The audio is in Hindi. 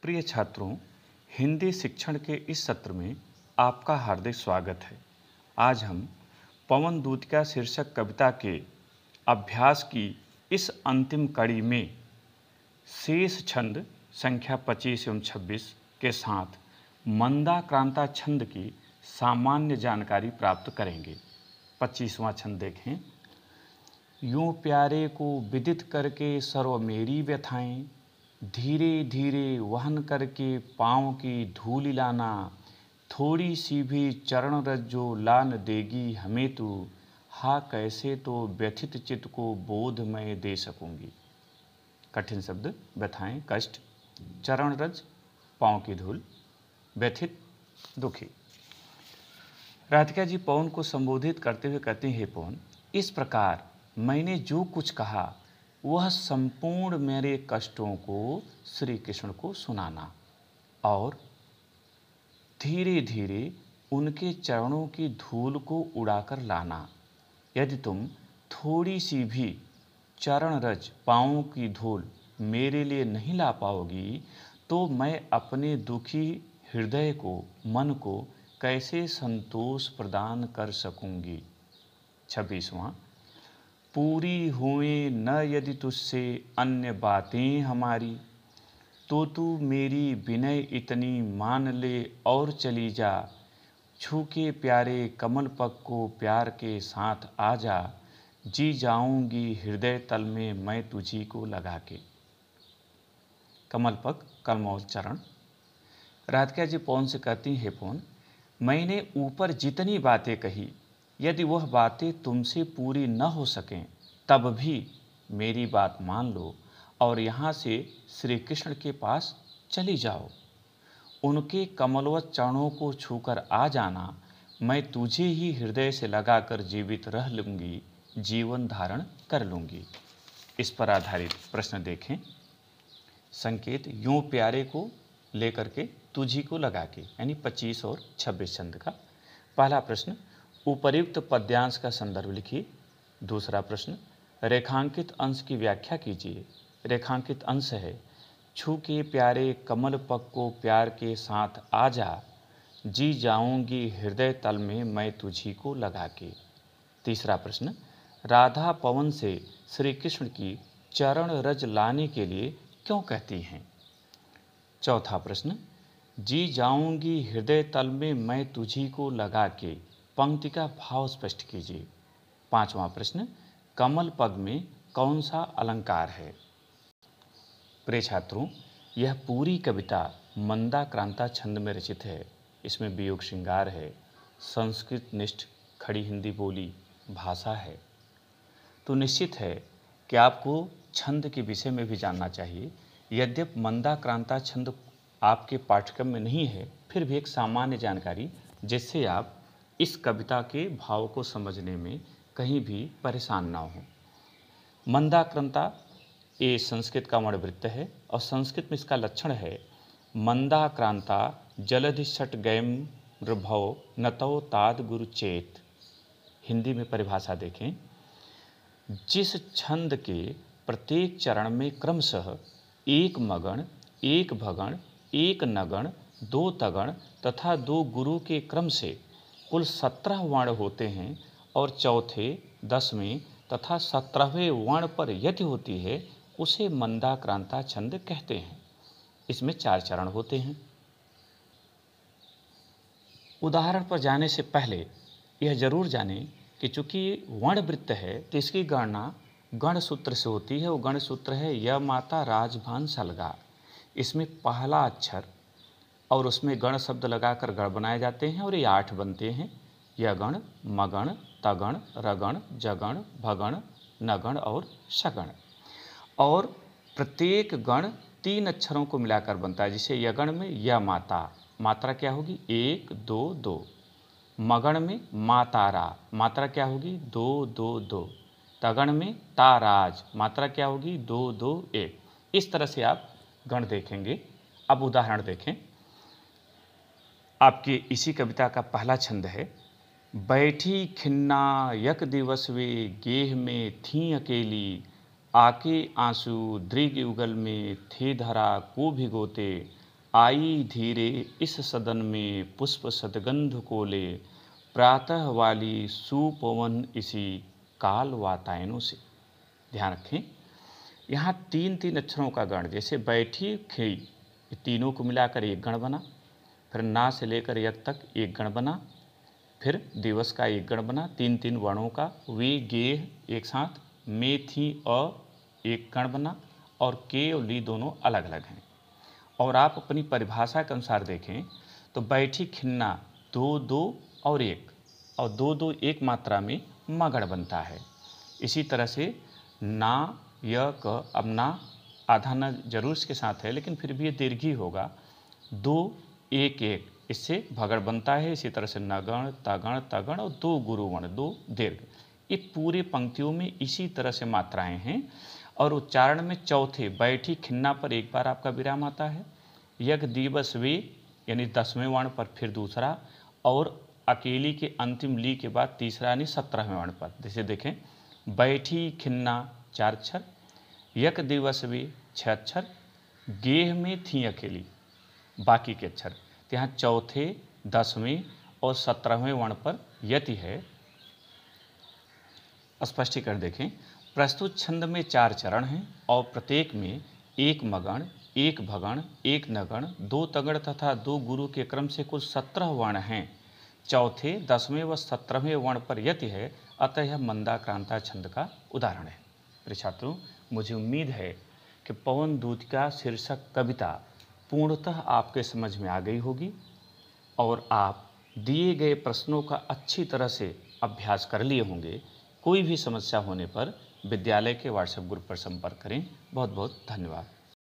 प्रिय छात्रों, हिंदी शिक्षण के इस सत्र में आपका हार्दिक स्वागत है। आज हम पवन दूत का शीर्षक कविता के अभ्यास की इस अंतिम कड़ी में शेष छंद संख्या 25 एवं 26 के साथ मंदाक्रांता छंद की सामान्य जानकारी प्राप्त करेंगे। 25वां छंद देखें। यूं प्यारे को विदित करके सर्व मेरी व्यथाएं, धीरे धीरे वहन करके पाँव की धूलि लाना, थोड़ी सी भी चरण रज्जो ला न देगी हमें तू, हा कैसे तो व्यथित चित्त को बोध मैं दे सकूंगी। कठिन शब्द व्यथाएं, कष्ट, चरण रज पाँव की धूल, व्यथित दुखी। राधिका जी पवन को संबोधित करते हुए कहते हैं, हे पवन, इस प्रकार मैंने जो कुछ कहा वह संपूर्ण मेरे कष्टों को श्री कृष्ण को सुनाना और धीरे धीरे उनके चरणों की धूल को उड़ाकर लाना। यदि तुम थोड़ी सी भी चरण रज पाँवों की धूल मेरे लिए नहीं ला पाओगी तो मैं अपने दुखी हृदय को, मन को कैसे संतोष प्रदान कर सकूंगी। 26वां। पूरी हुए न यदि तुझसे अन्य बातें हमारी, तो तू मेरी विनय इतनी मान ले और चली जा, छू के प्यारे कमल पग को प्यार के साथ आ जा, जी जाऊंगी हृदय तल में मैं तुझी को लगा के। कमल पग, कमल चरण। राधिका जी पवन से कहती है, पवन, मैंने ऊपर जितनी बातें कही यदि वह बातें तुमसे पूरी न हो सकें तब भी मेरी बात मान लो और यहाँ से श्री कृष्ण के पास चली जाओ। उनके कमलवत चरणों को छूकर आ जाना, मैं तुझे ही हृदय से लगाकर जीवित रह लूँगी, जीवन धारण कर लूँगी। इस पर आधारित प्रश्न देखें। संकेत यूं प्यारे को लेकर के तुझी को लगा के, यानी 25 और 26 छंद का। पहला प्रश्न, उपर्युक्त पद्यांश का संदर्भ लिखिए। दूसरा प्रश्न, रेखांकित अंश की व्याख्या कीजिए। रेखांकित अंश है, छू के प्यारे कमल पग को प्यार के साथ आ जा, जी जाऊंगी हृदय तल में मैं तुझी को लगा के। तीसरा प्रश्न, राधा पवन से श्री कृष्ण की चरण रज लाने के लिए क्यों कहती हैं। चौथा प्रश्न, जी जाऊंगी हृदय तल में मैं तुझी को लगा के, पंक्ति का भाव स्पष्ट कीजिए। पांचवा प्रश्न, कमल पग में कौन सा अलंकार है। प्रिय छात्रों, यह पूरी कविता मंदाक्रांता छंद में रचित है। इसमें वियोग श्रृंगार है, संस्कृत निष्ठ खड़ी हिंदी बोली भाषा है। तो निश्चित है कि आपको छंद के विषय में भी जानना चाहिए। यद्यपि मंदाक्रांता छंद आपके पाठ्यक्रम में नहीं है, फिर भी एक सामान्य जानकारी जिससे आप इस कविता के भाव को समझने में कहीं भी परेशान ना हो। मंदाक्रांता ये संस्कृत का वर्णवृत्त है और संस्कृत में इसका लक्षण है, मंदाक्रांता जलधि षट गयम भव नतो ताद गुरु चेत। हिंदी में परिभाषा देखें, जिस छंद के प्रत्येक चरण में क्रमशः एक मगण, एक भगण, एक नगण, दो तगण तथा दो गुरु के क्रम से कुल 17 वर्ण होते हैं और चौथे, 10वें तथा 17वें वर्ण पर यति होती है, उसे मंदाक्रांता छंद कहते हैं। इसमें 4 चरण होते हैं। उदाहरण पर जाने से पहले यह जरूर जानें कि चूंकि वर्णवृत्त है तो इसकी गणना गण सूत्र से होती है। वो गण सूत्र है य माता राजभान सलगा। इसमें पहला अक्षर और उसमें गण शब्द लगाकर गण बनाए जाते हैं और ये 8 बनते हैं, यगण, मगण, तगण, रगण, जगण, भगण, नगण और सगण। और प्रत्येक गण 3 अक्षरों को मिलाकर बनता है। जैसे यगण में य माता, मात्रा क्या होगी 1 2 2। मगण में मातारा, मात्रा क्या होगी 2 2 2। तगण में ताराज, मात्रा क्या होगी 2 2 1। इस तरह से आप गण देखेंगे। अब उदाहरण देखें। आपके इसी कविता का पहला छंद है, बैठी खिन्ना यक दिवस वे गेह में थी अकेली, आके आंसू दृग युगल में थे धरा को भिगोते, आई धीरे इस सदन में पुष्प सदगंध को ले, प्रातः वाली सुपवन इसी काल वातायनों से। ध्यान रखें, यहाँ तीन तीन अक्षरों का गण, जैसे बैठी खड़ी, ये तीनों को मिलाकर एक गण बना, फिर ना से लेकर यत तक एक गण बना, फिर दिवस का एक गण बना, तीन तीन वर्णों का, वे गेह एक साथ, में थी अ एक गण बना, और के और ली दोनों अलग अलग हैं। और आप अपनी परिभाषा के अनुसार देखें तो बैठी खिन्ना दो दो और एक, और दो दो एक मात्रा में मगड़ बनता है। इसी तरह से ना य क, अब ना आधा न जरूर इसके साथ है लेकिन फिर भी ये दीर्घी होगा, दो एक एक, इससे भगड़ बनता है। इसी तरह से नगण तगण तगण और दो गुरुवर्ण, दो दीर्घ, ये पूरे पंक्तियों में इसी तरह से मात्राएं हैं। और उच्चारण में चौथे बैठी खिन्ना पर एक बार आपका विराम आता है, यज्ञ दिवस वे यानी 10वें वर्ण पर फिर दूसरा, और अकेली के अंतिम ली के बाद तीसरा यानी 17वें वर्ण पर। जैसे देखें, बैठी खिन्ना 4 अक्षर, यज्ञ दिवस वे 6 अक्षर, गेह में थी अकेली बाकी के अक्षर। तो यहाँ चौथे 10वें और 17वें वर्ण पर यति है। स्पष्टीकरण देखें, प्रस्तुत छंद में 4 चरण हैं और प्रत्येक में एक मगण, एक भगण, एक नगण, 2 तगड़ तथा 2 गुरु के क्रम से कुल 17 वर्ण हैं। चौथे 10वें व 17वें वर्ण पर यति है, अतः यह मंदाक्रांता छंद का उदाहरण है। प्रिय छात्रों, मुझे उम्मीद है कि पवन दूत का शीर्षक कविता पूर्णतः आपके समझ में आ गई होगी और आप दिए गए प्रश्नों का अच्छी तरह से अभ्यास कर लिए होंगे। कोई भी समस्या होने पर विद्यालय के व्हाट्सएप ग्रुप पर संपर्क करें। बहुत बहुत धन्यवाद।